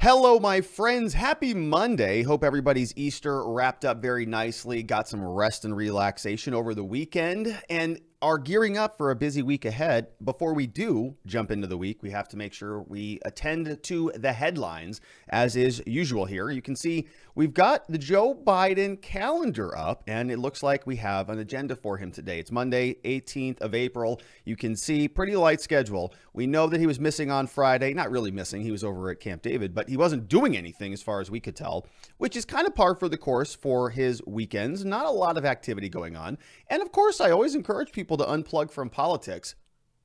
Hello, my friends. Happy Monday. Hope everybody's Easter wrapped up very nicely, got some rest and relaxation over the weekend, and are gearing up for a busy week ahead. Before we do jump into the week, we have to make sure we attend to the headlines, as is usual here. You can see we've got the Joe Biden calendar up, and it looks like we have an agenda for him today. It's Monday, 18th of April. You can see pretty light schedule. We know that he was missing on Friday. Not really missing. He was over at Camp David, but he wasn't doing anything as far as we could tell, which is kind of par for the course for his weekends. Not a lot of activity going on. And of course, I always encourage people to unplug from politics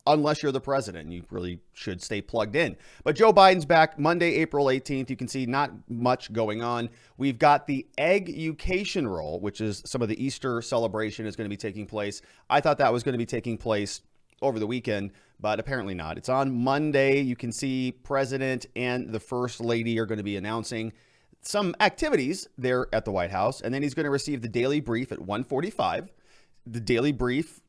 unless you're the president. You really should stay plugged in. But Joe Biden's back Monday, April 18th. You can see not much going on. We've got the egg-ucation roll, which is some of the Easter celebration is going to be taking place. I thought that was going to be taking place over the weekend, but apparently not. It's on Monday. You can see President and the First Lady are going to be announcing some activities there at the White House, and then he's going to receive the daily brief at 1:45. The daily brief,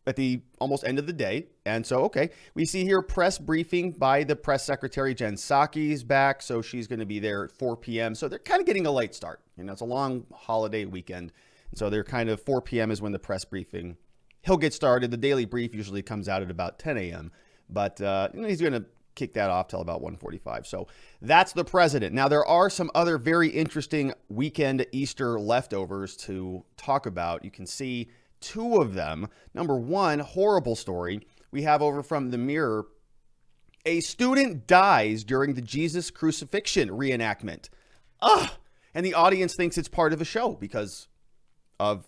at the almost end of the day. And so, okay, we see here press briefing by the press secretary. Jen Psaki's back, so she's going to be there at 4 p.m. So they're kind of getting a late start. It's a long holiday weekend. And so they're kind of 4 p.m. is when the press briefing, he'll get started. The daily brief usually comes out at about 10 a.m. But he's going to kick that off till about 1:45. So that's the president. Now, there are some other very interesting weekend Easter leftovers to talk about. You can see two of them. Number one, horrible story. We have over from the Mirror. A student dies during the Jesus Crucifixion reenactment. And the audience thinks it's part of a show because of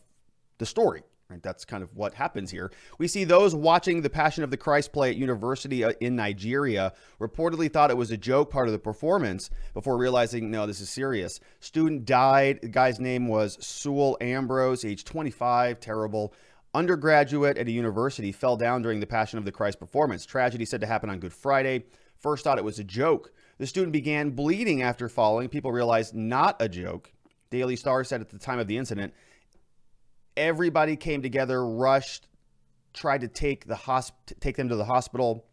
the story. Right? That's kind of what happens here. We see those watching the Passion of the Christ play at university in Nigeria reportedly thought it was a joke, part of the performance, before realizing, no, this is serious. Student died. The guy's name was Sewell Ambrose, age 25, terrible. Undergraduate at a university fell down during the Passion of the Christ performance. Tragedy said to happen on Good Friday. First thought it was a joke. The student began bleeding after falling. People realized not a joke. Daily Star said at the time of the incident, everybody came together, rushed, tried to take them to the hospital.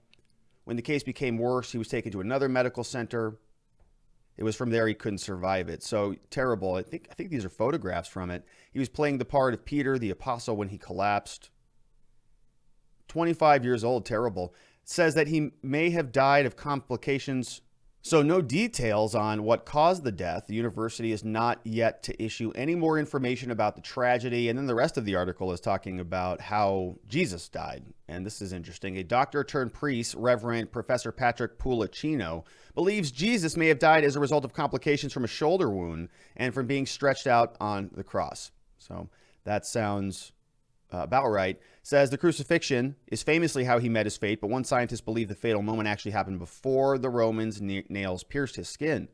When the case became worse, he was taken to another medical center. It was from there he couldn't survive it. So terrible. I think these are photographs from it. He was playing the part of Peter, the apostle, when he collapsed. 25 years old, terrible. Says that he may have died of complications. So no details on what caused the death. The university is not yet to issue any more information about the tragedy. And then the rest of the article is talking about how Jesus died. And this is interesting. A doctor turned priest, Reverend Professor Patrick Pulicino, believes Jesus may have died as a result of complications from a shoulder wound and from being stretched out on the cross. So that sounds about right. Says the crucifixion is famously how he met his fate, but one scientist believed the fatal moment actually happened before the Romans' nails pierced his skin.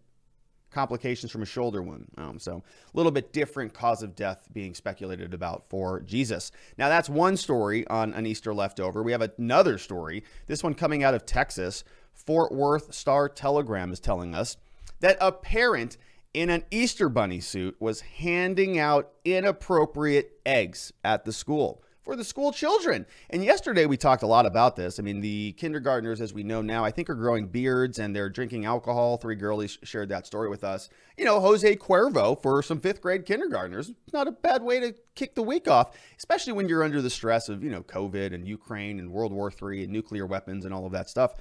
Complications from a shoulder wound. So a little bit different cause of death being speculated about for Jesus. Now, that's one story on an Easter leftover. We have another story, this one coming out of Texas. Fort Worth Star-Telegram is telling us that a parent in an Easter bunny suit was handing out inappropriate eggs at the school for the school children. And yesterday we talked a lot about this. I mean, the kindergartners, as we know now, I think are growing beards and they're drinking alcohol. Three girlies shared that story with us. Jose Cuervo for some fifth grade kindergartners. Not a bad way to kick the week off, especially when you're under the stress of, COVID and Ukraine and World War III and nuclear weapons and all of that stuff.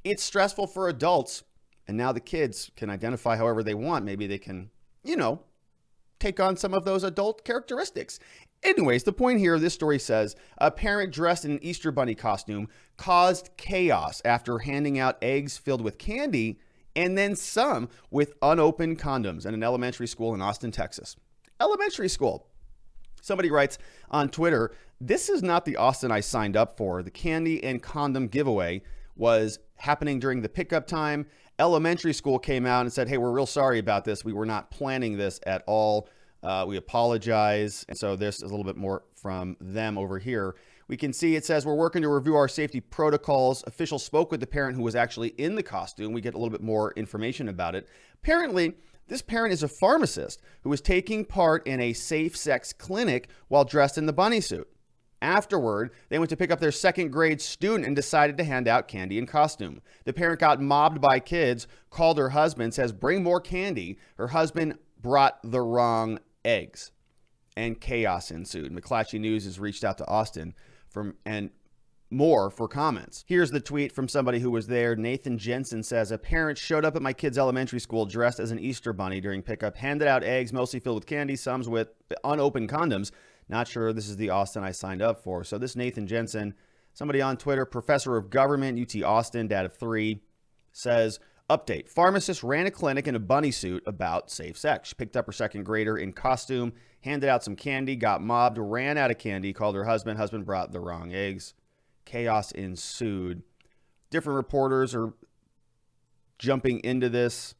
It's stressful for adults. And now the kids can identify however they want. Maybe they can, take on some of those adult characteristics. Anyways, the point here, this story says, a parent dressed in an Easter bunny costume caused chaos after handing out eggs filled with candy and then some with unopened condoms at an elementary school in Austin, Texas. Elementary school. Somebody writes on Twitter, this is not the Austin I signed up for. The candy and condom giveaway was happening during the pickup time. Elementary school came out and said, hey, we're real sorry about this. We were not planning this at all. We apologize. And so there's a little bit more from them over here. We can see it says we're working to review our safety protocols. Officials spoke with the parent who was actually in the costume. We get a little bit more information about it. Apparently, this parent is a pharmacist who was taking part in a safe sex clinic while dressed in the bunny suit. Afterward, they went to pick up their second grade student and decided to hand out candy in costume. The parent got mobbed by kids, called her husband, says, bring more candy. Her husband brought the wrong eggs. And chaos ensued. McClatchy News has reached out to Austin and more for comments. Here's the tweet from somebody who was there. Nathan Jensen says, a parent showed up at my kid's elementary school dressed as an Easter bunny during pickup, handed out eggs, mostly filled with candy, some with unopened condoms. Not sure this is the Austin I signed up for. So this Nathan Jensen, somebody on Twitter, professor of government, UT Austin, dad of 3, says, update, pharmacist ran a clinic in a bunny suit about safe sex. She picked up her second grader in costume, handed out some candy, got mobbed, ran out of candy, called her husband. Husband brought the wrong eggs. Chaos ensued. Different reporters are jumping into this.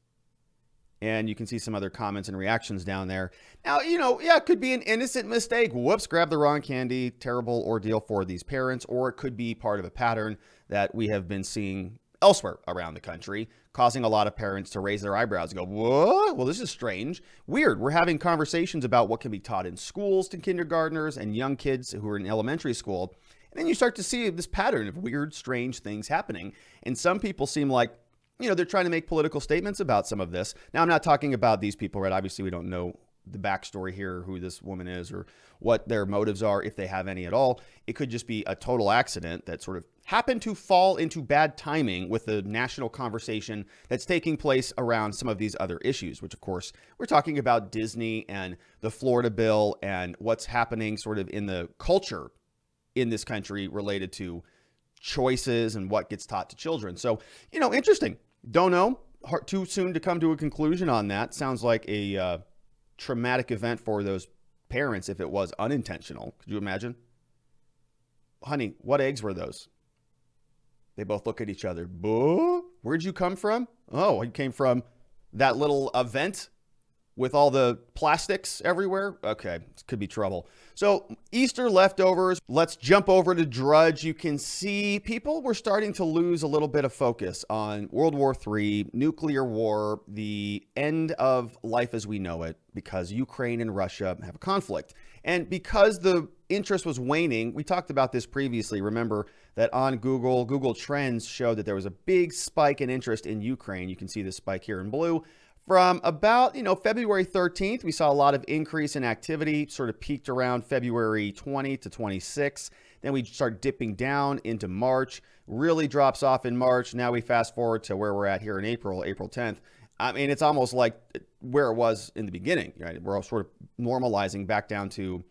And you can see some other comments and reactions down there. Now, it could be an innocent mistake. Whoops, grabbed the wrong candy. Terrible ordeal for these parents. Or it could be part of a pattern that we have been seeing elsewhere around the country, causing a lot of parents to raise their eyebrows and go, what? Well, this is strange. Weird. We're having conversations about what can be taught in schools to kindergartners and young kids who are in elementary school. And then you start to see this pattern of weird, strange things happening. And some people seem like, they're trying to make political statements about some of this. Now, I'm not talking about these people, right? Obviously, we don't know the backstory here, who this woman is or what their motives are, if they have any at all. It could just be a total accident that sort of happened to fall into bad timing with the national conversation that's taking place around some of these other issues, which, of course, we're talking about Disney and the Florida bill and what's happening sort of in the culture in this country related to choices and what gets taught to children. So, interesting. Don't know. Too soon to come to a conclusion on that. Sounds like a traumatic event for those parents if it was unintentional. Could you imagine? Honey, what eggs were those? They both look at each other. Boo? Where'd you come from? Oh, I came from that little event with all the plastics everywhere. Okay, this could be trouble. So Easter leftovers, let's jump over to Drudge. You can see people were starting to lose a little bit of focus on World War III, nuclear war, the end of life as we know it, because Ukraine and Russia have a conflict. And because the interest was waning, we talked about this previously. Remember that on Google Trends showed that there was a big spike in interest in Ukraine. You can see this spike here in blue. From about, February 13th, we saw a lot of increase in activity, sort of peaked around February 20 to 26. Then we start dipping down into March, really drops off in March. Now we fast forward to where we're at here in April 10th. I mean, it's almost like where it was in the beginning, right? We're all sort of normalizing back down to,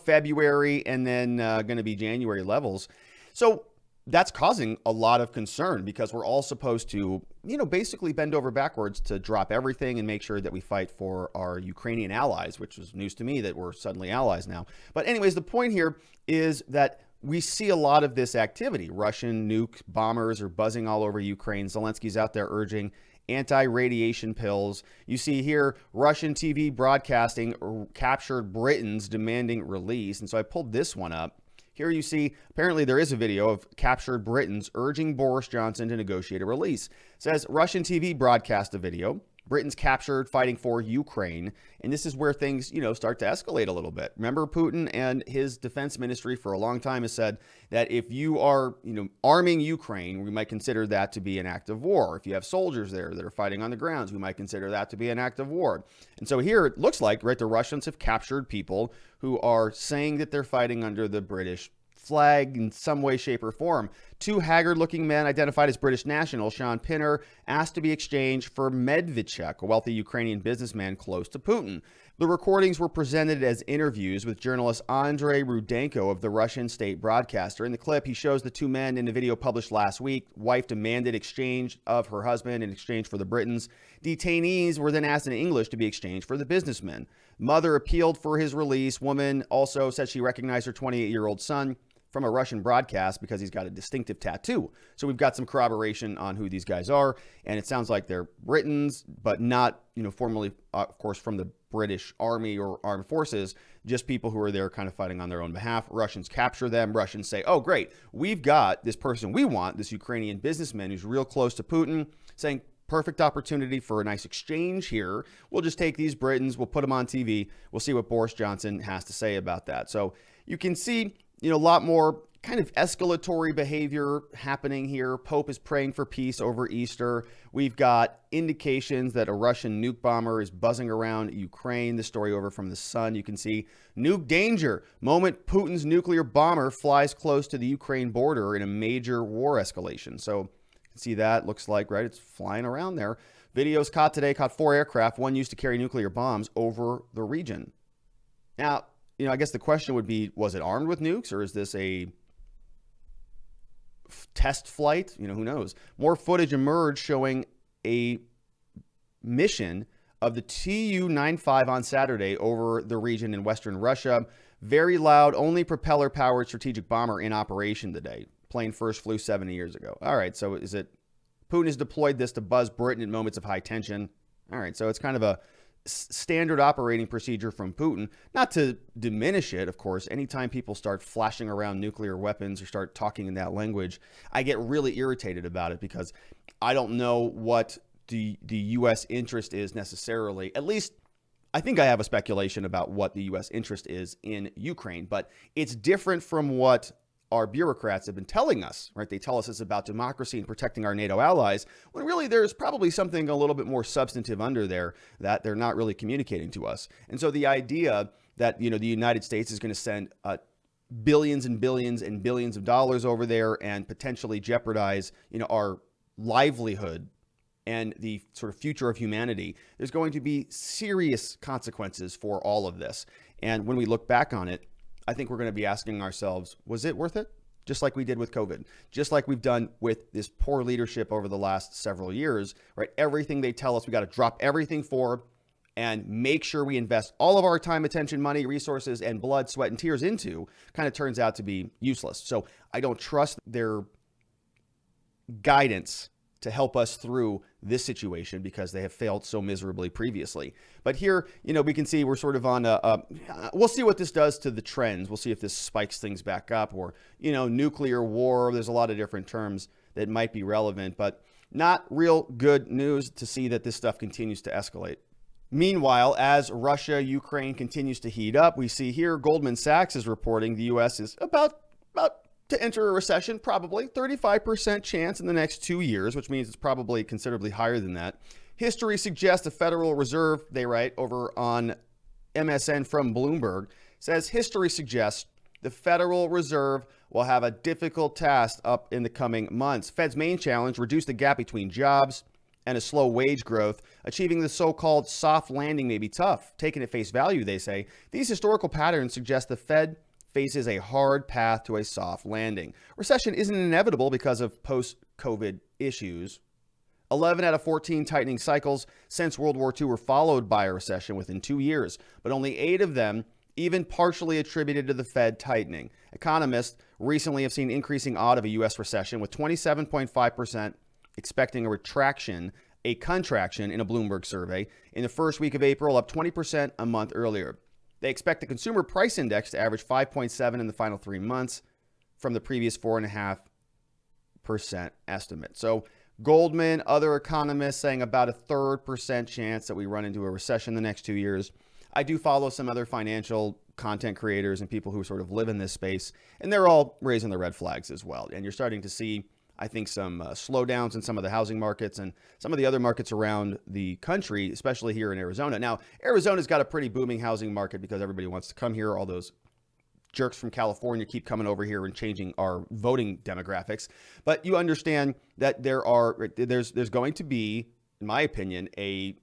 February and then going to be January levels. So that's causing a lot of concern because we're all supposed to, basically bend over backwards to drop everything and make sure that we fight for our Ukrainian allies, which is news to me that we're suddenly allies now. But anyways, the point here is that we see a lot of this activity. Russian nuke bombers are buzzing all over Ukraine. Zelensky's out there urging anti-radiation pills. You see here, Russian TV broadcasting captured Britons demanding release. And so I pulled this one up. Here you see, apparently there is a video of captured Britons urging Boris Johnson to negotiate a release. It says Russian TV broadcast a video. Britons captured fighting for Ukraine. And this is where things, start to escalate a little bit. Remember, Putin and his defense ministry for a long time has said that if you are, arming Ukraine, we might consider that to be an act of war. If you have soldiers there that are fighting on the grounds, we might consider that to be an act of war. And so here it looks like, right, the Russians have captured people who are saying that they're fighting under the British flag in some way, shape, or form. Two haggard-looking men identified as British nationals, Sean Pinner, asked to be exchanged for Medvedchuk, a wealthy Ukrainian businessman close to Putin. The recordings were presented as interviews with journalist Andrei Rudenko of the Russian state broadcaster. In the clip, he shows the two men in the video published last week. Wife demanded exchange of her husband in exchange for the Britons. Detainees were then asked in English to be exchanged for the businessmen. Mother appealed for his release. Woman also said she recognized her 28-year-old son from a Russian broadcast because he's got a distinctive tattoo. So we've got some corroboration on who these guys are. And it sounds like they're Britons, but not, formally, of course, from the British Army or armed forces, just people who are there kind of fighting on their own behalf. Russians capture them. Russians say, oh, great, we've got this person we want, this Ukrainian businessman who's real close to Putin, saying, perfect opportunity for a nice exchange here. We'll just take these Britons, we'll put them on TV. We'll see what Boris Johnson has to say about that. So you can see a lot more kind of escalatory behavior happening here. Pope is praying for peace over Easter. We've got indications that a Russian nuke bomber is buzzing around Ukraine. The story over from the Sun, you can see nuke danger. Moment Putin's nuclear bomber flies close to the Ukraine border in a major war escalation. So you can see that. Looks like, right, it's flying around there. Videos caught today, caught 4 aircraft, one used to carry nuclear bombs over the region. Now, I guess the question would be, was it armed with nukes, or is this a test flight? Who knows? More footage emerged showing a mission of the Tu-95 on Saturday over the region in western Russia. Very loud, only propeller-powered strategic bomber in operation today. Plane first flew 70 years ago. All right, so is it Putin has deployed this to buzz Britain in moments of high tension? All right, so it's kind of a standard operating procedure from Putin. Not to diminish it, of course. Anytime people start flashing around nuclear weapons or start talking in that language, I get really irritated about it, because I don't know what the U.S. interest is necessarily. At least I think I have a speculation about what the U.S. interest is in Ukraine, but it's different from what our bureaucrats have been telling us, right? They tell us it's about democracy and protecting our NATO allies, when really there's probably something a little bit more substantive under there that they're not really communicating to us. And so the idea that, the United States is going to send billions and billions and billions of dollars over there and potentially jeopardize, our livelihood and the sort of future of humanity, there's going to be serious consequences for all of this. And when we look back on it, I think we're going to be asking ourselves, was it worth it? Just like we did with COVID, just like we've done with this poor leadership over the last several years, right? Everything they tell us we got to drop everything for and make sure we invest all of our time, attention, money, resources, and blood, sweat, and tears into kind of turns out to be useless. So I don't trust their guidance to help us through this situation, because they have failed so miserably previously. But here, we can see we're sort of on we'll see what this does to the trends. We'll see if this spikes things back up, or, nuclear war. There's a lot of different terms that might be relevant, but not real good news to see that this stuff continues to escalate. Meanwhile, as Russia-Ukraine continues to heat up, we see here Goldman Sachs is reporting the U.S. is about to enter a recession, probably 35% chance in the next 2 years, which means it's probably considerably higher than that. History suggests the Federal Reserve, they write over on MSN from Bloomberg, says history suggests the Federal Reserve will have a difficult task up in the coming months. Fed's main challenge, reduce the gap between jobs and a slow wage growth. Achieving the so-called soft landing may be tough. Taken at face value, they say, these historical patterns suggest the Fed faces a hard path to a soft landing. Recession isn't inevitable because of post-COVID issues. 11 out of 14 tightening cycles since World War II were followed by a recession within 2 years, but only 8 of them even partially attributed to the Fed tightening. Economists recently have seen increasing odds of a U.S. recession, with 27.5% expecting a contraction in a Bloomberg survey in the first week of April, up 20% a month earlier. They expect the consumer price index to average 5.7 in the final 3 months from the previous 4.5% estimate. So Goldman, other economists saying about a 3% chance that we run into a recession the next 2 years. I do follow some other financial content creators and people who sort of live in this space, and they're all raising the red flags as well. And you're starting to see, I think, some slowdowns in some of the housing markets and some of the other markets around the country, especially here in Arizona. Now, Arizona's got a pretty booming housing market because everybody wants to come here. All those jerks from California keep coming over here and changing our voting demographics. But you understand that there's going to be, in my opinion, a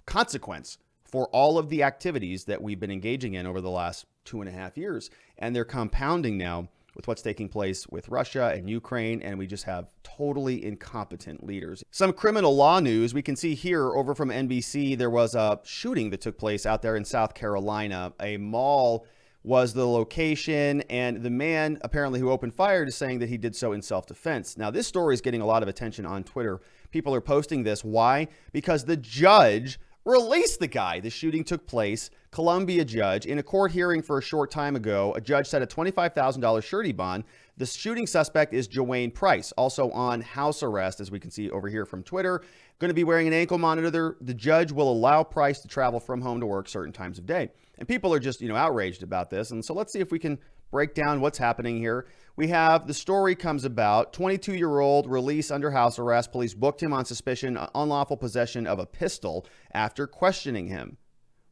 consequence for all of the activities that we've been engaging in over the last 2.5 years. And they're compounding now with what's taking place with Russia and Ukraine, and we just have totally incompetent leaders. Some criminal law news we can see here over from NBC. There was a shooting that took place out there in South Carolina. A mall was the location, and the man apparently who opened fire is saying that he did so in self-defense. Now, this story is getting a lot of attention on Twitter. People are posting this. Why? Because the judge released the guy. The shooting took place. Columbia judge, in a court hearing for a short time ago, a judge set a $25,000 surety bond. The shooting suspect is Joanne Price, also on house arrest, as we can see over here from Twitter. Going to be wearing an ankle monitor. The judge will allow Price to travel from home to work certain times of day. And people are just, outraged about this. And so let's see if we can break down what's happening here. We have the story comes about 22-year-old released under house arrest. Police booked him on suspicion of unlawful possession of a pistol after questioning him.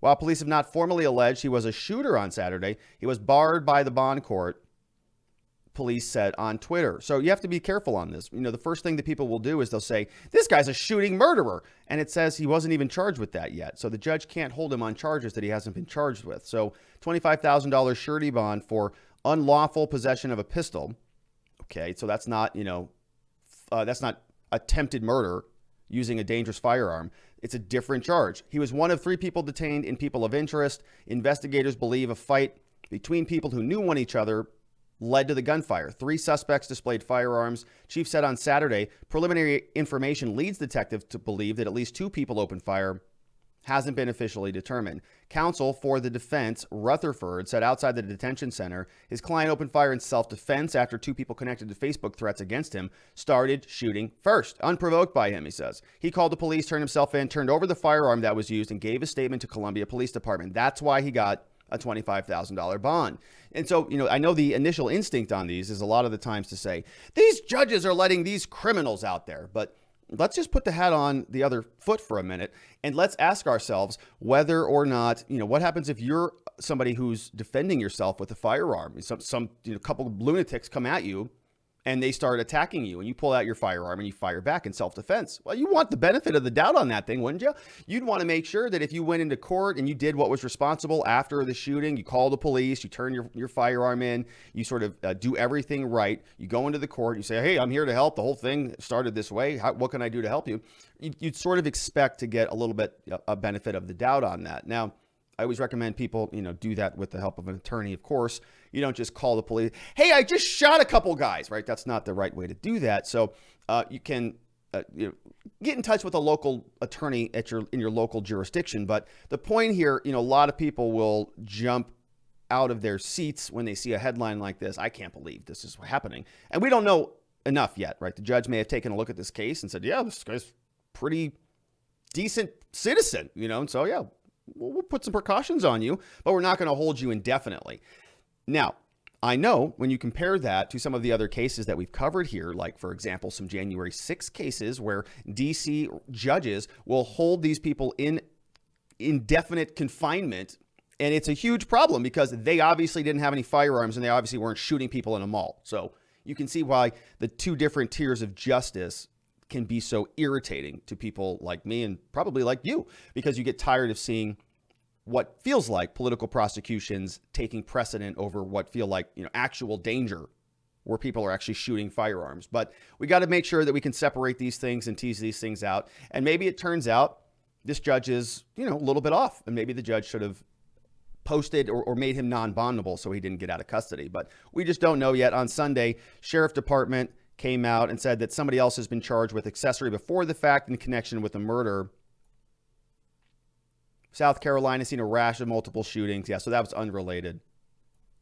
While police have not formally alleged he was a shooter on Saturday, he was barred by the bond court, police said on Twitter. So you have to be careful on this. You know, the first thing that people will do is they'll say, this guy's a shooting murderer. And it says he wasn't even charged with that yet. So the judge can't hold him on charges that he hasn't been charged with. So $25,000 surety bond for unlawful possession of a pistol. Okay, so that's not, that's not attempted murder using a dangerous firearm. It's a different charge. He was one of 3 people detained in people of interest. Investigators believe a fight between people who knew each other led to the gunfire. 3 suspects displayed firearms. Chief said on Saturday, preliminary information leads detectives to believe that at least 2 people opened fire. Hasn't been officially determined. Counsel for the defense, Rutherford, said outside the detention center, his client opened fire in self-defense after 2 people connected to Facebook threats against him started shooting first, unprovoked by him, he says. He called the police, turned himself in, turned over the firearm that was used, and gave a statement to Columbia Police Department. That's why he got a $25,000 bond. And so, I know the initial instinct on these is a lot of the times to say, these judges are letting these criminals out there. But let's just put the hat on the other foot for a minute and let's ask ourselves whether or not, what happens if you're somebody who's defending yourself with a firearm? Some couple of lunatics come at you and they start attacking you and you pull out your firearm and you fire back in self-defense. Well, you want the benefit of the doubt on that thing, wouldn't you? You'd want to make sure that if you went into court and you did what was responsible after the shooting, you call the police, you turn your firearm in, you sort of do everything right. You go into the court, you say, hey, I'm here to help. The whole thing started this way. What can I do to help you? You'd sort of expect to get a little bit a benefit of the doubt on that. Now, I always recommend people, do that with the help of an attorney, of course. You don't just call the police. Hey, I just shot a couple guys, right? That's not the right way to do that. So you can get in touch with a local attorney in your local jurisdiction. But the point here, a lot of people will jump out of their seats when they see a headline like this. I can't believe this is happening. And we don't know enough yet, right? The judge may have taken a look at this case and said, yeah, this guy's pretty decent citizen, and so, yeah, we'll put some precautions on you, but we're not going to hold you indefinitely. Now, I know when you compare that to some of the other cases that we've covered here, like, for example, some January 6 cases where D.C. judges will hold these people in indefinite confinement, and it's a huge problem because they obviously didn't have any firearms and they obviously weren't shooting people in a mall. So you can see why the 2 different tiers of justice can be so irritating to people like me and probably like you, because you get tired of seeing what feels like political prosecutions taking precedent over what feel like, actual danger where people are actually shooting firearms. But we got to make sure that we can separate these things and tease these things out. And maybe it turns out this judge is, a little bit off, and maybe the judge should have posted or made him non-bondable so he didn't get out of custody. But we just don't know yet. On Sunday, Sheriff Department came out and said that somebody else has been charged with accessory before the fact in connection with a murder. South Carolina seen a rash of multiple shootings. Yeah, so that was unrelated.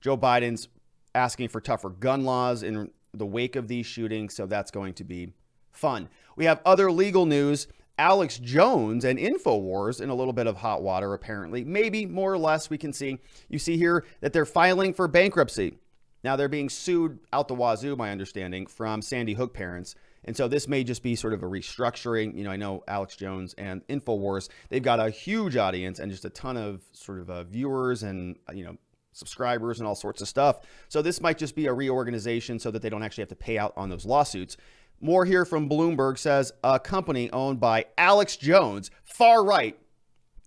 Joe Biden's asking for tougher gun laws in the wake of these shootings, so that's going to be fun. We have other legal news. Alex Jones and InfoWars in a little bit of hot water, apparently. Maybe more or less we can see. You see here that they're filing for bankruptcy. Now, they're being sued out the wazoo, my understanding, from Sandy Hook parents. And so this may just be sort of a restructuring. I know Alex Jones and InfoWars, they've got a huge audience and just a ton of sort of viewers and, subscribers and all sorts of stuff. So this might just be a reorganization so that they don't actually have to pay out on those lawsuits. More here from Bloomberg says a company owned by Alex Jones, far right,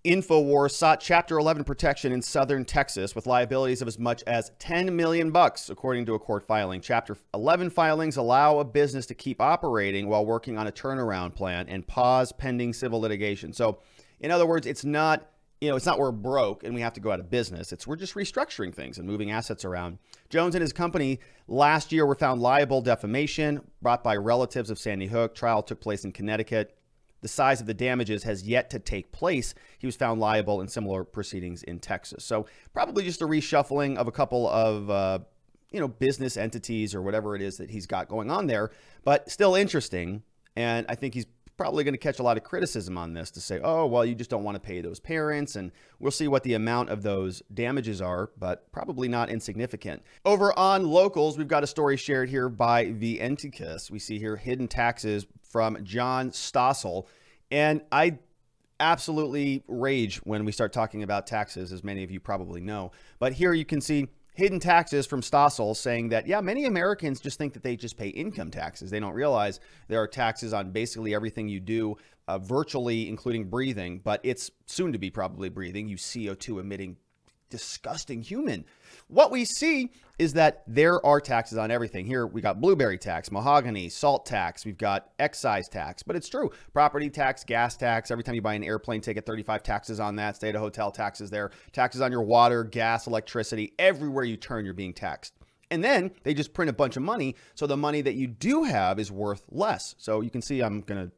InfoWars sought Chapter 11 protection in southern Texas with liabilities of as much as $10 million, according to a court filing. Chapter 11 filings allow a business to keep operating while working on a turnaround plan and pause pending civil litigation. So, in other words, it's not we're broke and we have to go out of business. We're just restructuring things and moving assets around. Jones and his company last year were found liable defamation brought by relatives of Sandy Hook. Trial took place in Connecticut. The size of the damages has yet to take place. He was found liable in similar proceedings in Texas. So probably just a reshuffling of a couple of, business entities or whatever it is that he's got going on there, but still interesting. And I think he's probably going to catch a lot of criticism on this to say, oh, well, you just don't want to pay those parents. And we'll see what the amount of those damages are, but probably not insignificant. Over on locals, we've got a story shared here by Vienticus. We see here hidden taxes from John Stossel. And I absolutely rage when we start talking about taxes, as many of you probably know. But here you can see hidden taxes from Stossel saying that, yeah, many Americans just think that they just pay income taxes. They don't realize there are taxes on basically everything you do, virtually including breathing, but it's soon to be probably breathing, you CO2 emitting disgusting human. What we see is that there are taxes on everything. Here we got blueberry tax, mahogany, salt tax, we've got excise tax, but it's true. Property tax, gas tax, every time you buy an airplane ticket, 35 taxes on that, stay at a hotel, taxes there, taxes on your water, gas, electricity, everywhere you turn, you're being taxed. And then they just print a bunch of money, so the money that you do have is worth less. So you can see I'm going to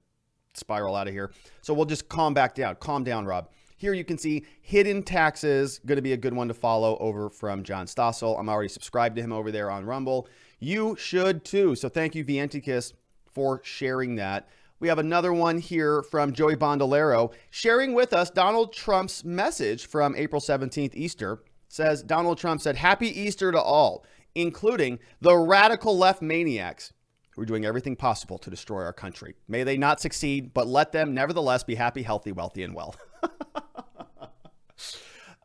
spiral out of here. So we'll just calm down. Calm down, Rob. Here you can see hidden taxes, going to be a good one to follow over from John Stossel. I'm already subscribed to him over there on Rumble. You should too. So thank you, Vienticus, for sharing that. We have another one here from Joey Bondolero sharing with us Donald Trump's message from April 17th, Easter. Says, Donald Trump said, "Happy Easter to all, including the radical left maniacs who are doing everything possible to destroy our country. May they not succeed, but let them nevertheless be happy, healthy, wealthy, and well."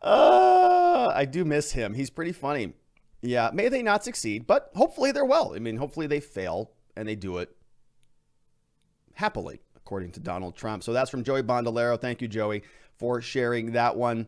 I do miss him. He's pretty funny. Yeah, may they not succeed, but hopefully they're well. I mean, hopefully they fail and they do it happily, according to Donald Trump. So that's from Joey Bondolero. Thank you, Joey, for sharing that one.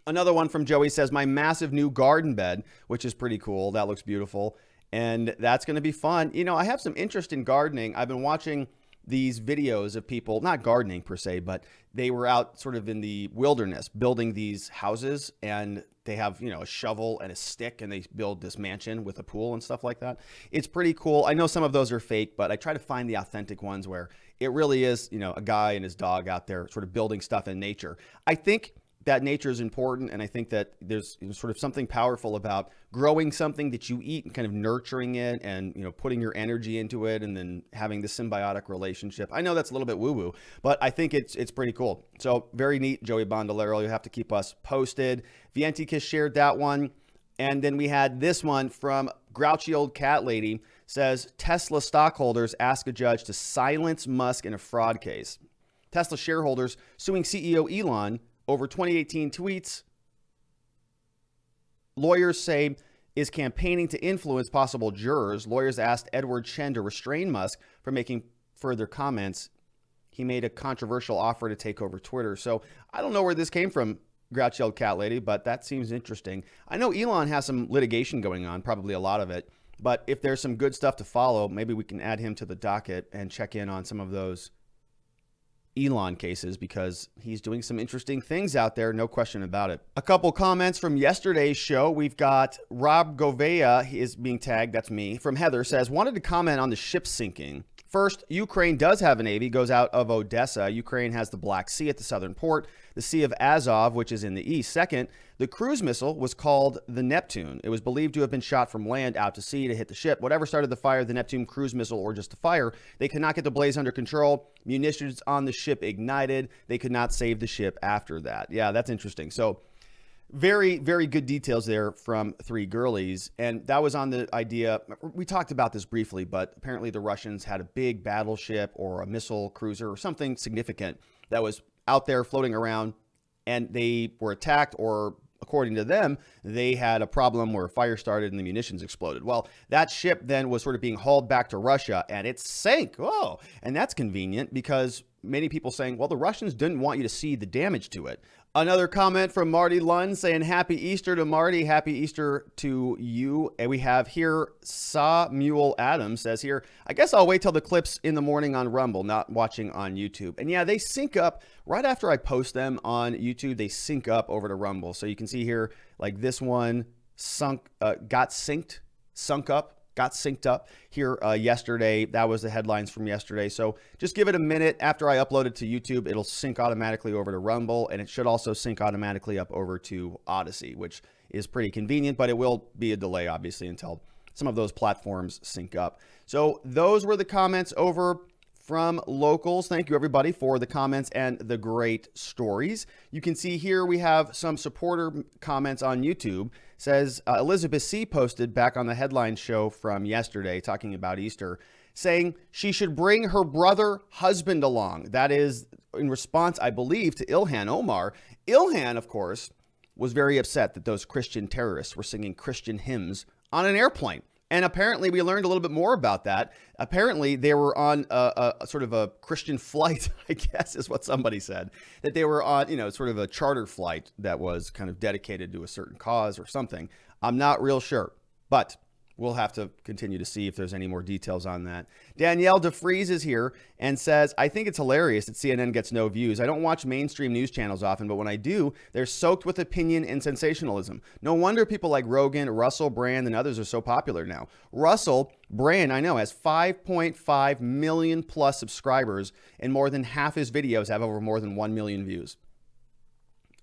Another one from Joey says, my massive new garden bed, which is pretty cool. That looks beautiful. And that's going to be fun. You know, I have some interest in gardening. I've been watching these videos of people, not gardening per se, but they were out sort of in the wilderness building these houses, and they have, you know, a shovel and a stick, and they build this mansion with a pool and stuff like that. It's pretty cool. I know some of those are fake, but I try to find the authentic ones where it really is, you know, a guy and his dog out there sort of building stuff in nature. I think that nature is important, and I think that there's sort of something powerful about growing something that you eat and kind of nurturing it and, you know, putting your energy into it and then having this symbiotic relationship. I know that's a little bit woo-woo, but I think it's pretty cool. So very neat, Joey Bondolero. You have to keep us posted. Vienticus shared that one. And then we had this one from Grouchy Old Cat Lady. Says, Tesla stockholders ask a judge to silence Musk in a fraud case. Tesla shareholders suing CEO Elon over 2018 tweets lawyers say is campaigning to influence possible jurors. Lawyers asked Edward Chen to restrain Musk from making further comments. He made a controversial offer to take over Twitter. So I don't know where this came from, Grouchy Old Cat Lady, but that seems interesting. I know Elon has some litigation going on, probably a lot of it, but if there's some good stuff to follow, maybe we can add him to the docket and check in on some of those Elon cases, because he's doing some interesting things out there, no question about it. A couple comments from yesterday's show. We've got Rob Govea, he is being tagged, that's me, from Heather, says, wanted to comment on the ship sinking. First, Ukraine does have a navy, goes out of Odessa. Ukraine has the Black Sea at the southern port, the Sea of Azov, which is in the east. Second, the cruise missile was called the Neptune. It was believed to have been shot from land out to sea to hit the ship. Whatever started the fire, the Neptune cruise missile or just the fire, they could not get the blaze under control. Munitions on the ship ignited. They could not save the ship after that. Yeah, that's interesting. So very, very good details there from Three Girlies. And that was on the idea, we talked about this briefly, but apparently the Russians had a big battleship or a missile cruiser or something significant that was out there floating around, and they were attacked, or according to them, they had a problem where a fire started and the munitions exploded. Well, that ship then was sort of being hauled back to Russia and it sank. Oh, and that's convenient because many people saying, well, the Russians didn't want you to see the damage to it. Another comment from Marty Lund saying, happy Easter to Marty. Happy Easter to you. And we have here, Samuel Adams says here, I guess I'll wait till the clips in the morning on Rumble, not watching on YouTube. And yeah, they sync up right after I post them on YouTube. They sync up over to Rumble. So you can see here, like this one got synced up here yesterday. That was the headlines from yesterday. So just give it a minute. After I upload it to YouTube, it'll sync automatically over to Rumble, and it should also sync automatically up over to Odyssey, which is pretty convenient, but it will be a delay, obviously, until some of those platforms sync up. So those were the comments over from locals. Thank you, everybody, for the comments and the great stories. You can see here we have some supporter comments on YouTube. Says Elizabeth C. posted back on the headline show from yesterday talking about Easter, saying she should bring her brother husband along. That is in response, I believe, to Ilhan Omar. Ilhan, of course, was very upset that those Christian terrorists were singing Christian hymns on an airplane. And apparently we learned a little bit more about that. Apparently they were on a sort of a Christian flight, I guess is what somebody said, that they were on, sort of a charter flight that was kind of dedicated to a certain cause or something. I'm not real sure, but we'll have to continue to see if there's any more details on that. Danielle DeFries is here and says, I think it's hilarious that CNN gets no views. I don't watch mainstream news channels often, but when I do, they're soaked with opinion and sensationalism. No wonder people like Rogan, Russell Brand, and others are so popular now. Russell Brand, I know, has 5.5 million plus subscribers, and more than half his videos have over more than 1 million views.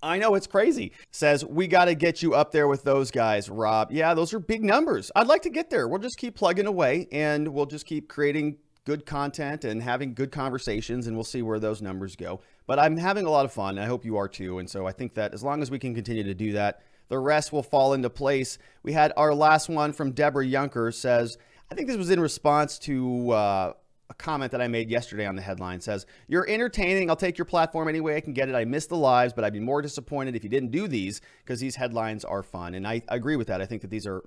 I know, it's crazy. Says, we got to get you up there with those guys, Rob. Yeah, those are big numbers. I'd like to get there. We'll just keep plugging away and we'll just keep creating good content and having good conversations, and we'll see where those numbers go. But I'm having a lot of fun. I hope you are too. And so I think that as long as we can continue to do that, the rest will fall into place. We had our last one from Deborah Yunker. Says, I think this was in response to a comment that I made yesterday on the headline. Says, you're entertaining. I'll take your platform any way I can get it. I miss the lives, but I'd be more disappointed if you didn't do these, because these headlines are fun. And I agree with that. I think that these are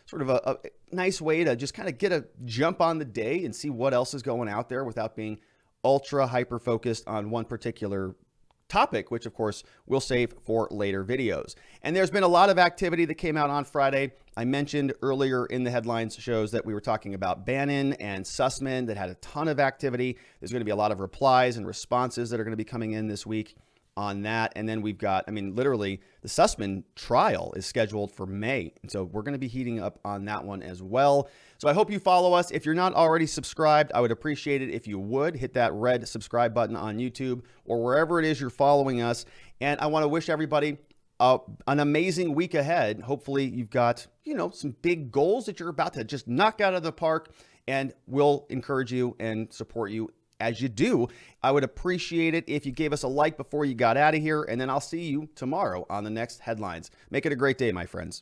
sort of a nice way to just kind of get a jump on the day and see what else is going out there without being ultra hyper focused on one particular topic, which of course we'll save for later videos. And there's been a lot of activity that came out on Friday. I mentioned earlier in the headlines shows that we were talking about Bannon and Sussman that had a ton of activity. There's going to be a lot of replies and responses that are going to be coming in this week on that. And then we've got, literally the Sussman trial is scheduled for May. And so we're going to be heating up on that one as well. So I hope you follow us. If you're not already subscribed, I would appreciate it if you would hit that red subscribe button on YouTube or wherever it is you're following us. And I want to wish everybody an amazing week ahead. Hopefully you've got, some big goals that you're about to just knock out of the park, and we'll encourage you and support you as you do. I would appreciate it if you gave us a like before you got out of here, and then I'll see you tomorrow on the next headlines. Make it a great day, my friends.